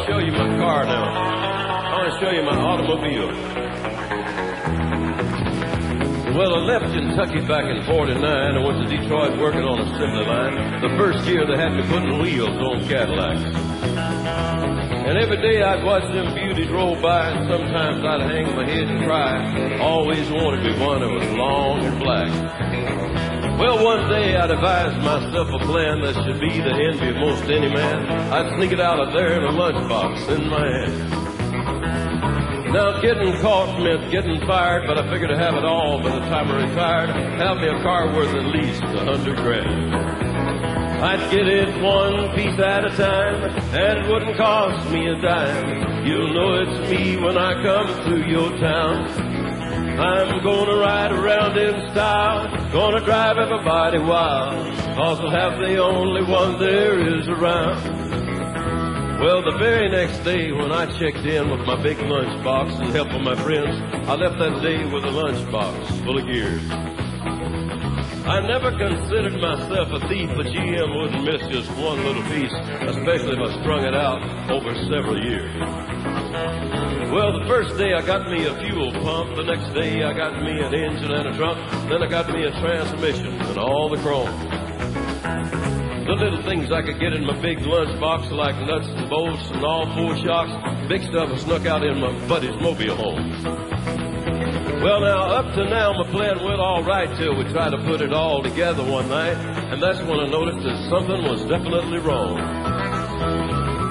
show you my car now. I want to show you my automobile. Well, I left Kentucky back in '49 and went to Detroit working on an assembly line. The first year they had me putting wheels on Cadillacs. And every day I'd watch them beauties roll by, and sometimes I'd hang my head and cry. Always wanted me one that was long and black. Well, one day I devised myself a plan that should be the envy of most any man. I'd sneak it out of there in a lunchbox in my hand. Now, getting caught meant getting fired, but I figured to have it all by the time I retired. Have me a car worth at least $100 grand. I'd get it one piece at a time, and it wouldn't cost me a dime. You'll know it's me when I come through your town. I'm gonna ride around in style, gonna drive everybody wild, 'cause I'll have the only one there is around. Well, the very next day when I checked in with my big lunchbox and helped with my friends, I left that day with a lunchbox full of gears. I never considered myself a thief, but GM wouldn't miss just one little piece, especially if I strung it out over several years. Well, the first day I got me a fuel pump, the next day I got me an engine and a trunk, then I got me a transmission and all the chrome. The little things I could get in my big lunchbox, like nuts and bolts and all four shocks, big stuff I snuck out in my buddy's mobile home. Well, now, up to now, my plan went all right till we tried to put it all together one night, and that's when I noticed that something was definitely wrong.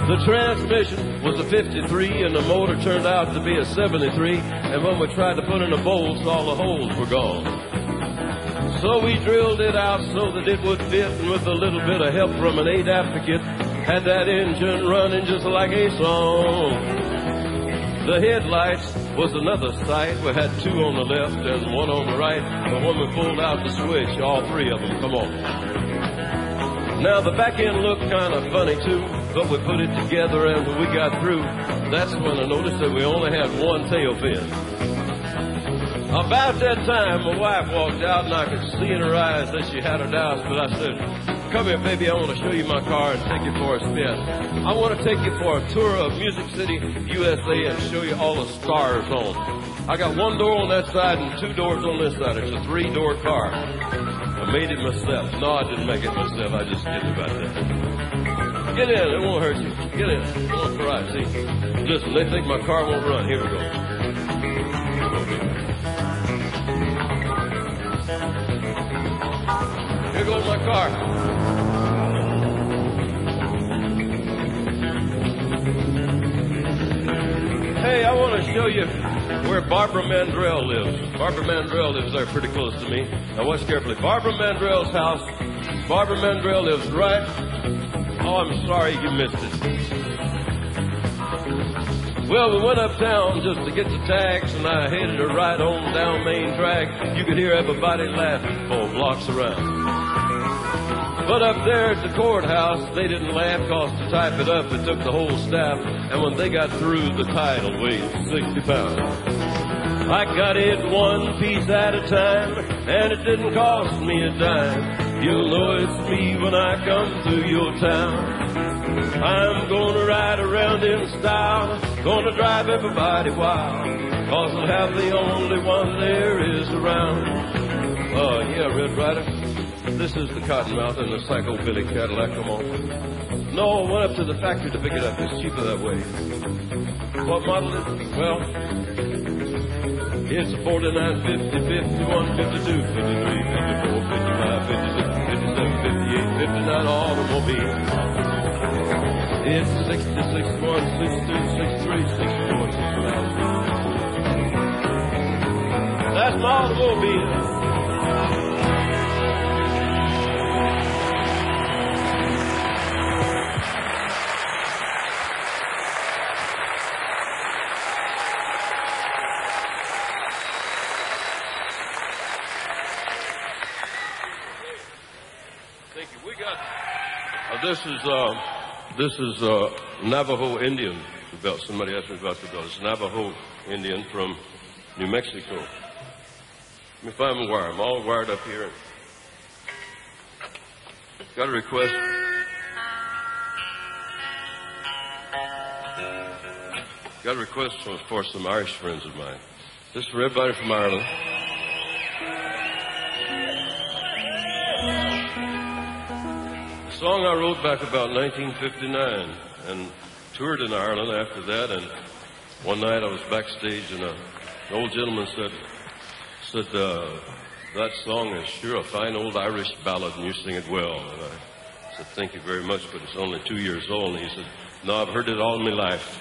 The transmission was a 53, and the motor turned out to be a 73, and when we tried to put in the bolts, all the holes were gone. So we drilled it out so that it would fit, and with a little bit of help from an 8 advocate, had that engine running just like a song. The headlights was another sight. We had 2 on the left and 1 on the right, but when we pulled out the switch, all 3 of them come on. Now the back end looked kind of funny too, but we put it together, and when we got through, that's when I noticed that we only had 1 tail fin. About that time, my wife walked out, and I could see in her eyes that she had her doubts, but I said, "Come here, baby, I want to show you my car and take you for a spin. I want to take you for a tour of Music City, USA, and show you all the stars on. I got 1 door on that side and 2 doors on this side. It's a 3-door car. I made it myself. No, I didn't make it myself. I just did it about that. Get in. It won't hurt you. Get in. Come on, try it, see? Listen, they think my car won't run. Here we go. Here goes my car. Hey, I want to show you where Barbara Mandrell lives. Barbara Mandrell lives there pretty close to me. Now watch carefully. Barbara Mandrell's house. Barbara Mandrell lives right... Oh, I'm sorry you missed it. Well, we went uptown just to get the tags, and I headed her right on down Main Drag. You could hear everybody laughing 4 blocks around. But up there at the courthouse, they didn't laugh, 'cause to type it up, it took the whole staff. And when they got through, the title weighed 60 pounds. I got it 1 piece at a time, and it didn't cost me a dime. You'll know it's me when I come through your town. I'm gonna ride around in style, gonna drive everybody wild, 'cause I'll have the only one there is around. Yeah, Red Rider. This is the Cottonmouth and the Psycho Billy Cadillac. Come on. No, I went up to the factory to pick it up. It's cheaper that way. What model is it? Well, it's a 49, 50, 51, 52, 53, 54, 55, 56, 57, 58, 59 automobile. It's 60, 61, 62, 63, 64, 69. That's my automobile. This is Navajo Indian belt. Somebody asked me about the belt. It's Navajo Indian from New Mexico. Let me find my wire. I'm all wired up here. Got a request. got a request for some Irish friends of mine. This is for everybody from Ireland. A song I wrote back about 1959 and toured in Ireland after that. And one night I was backstage and an old gentleman said, that song is sure a fine old Irish ballad and you sing it well. And I said, thank you very much, but it's only 2 years old. And he said, no, I've heard it all my life.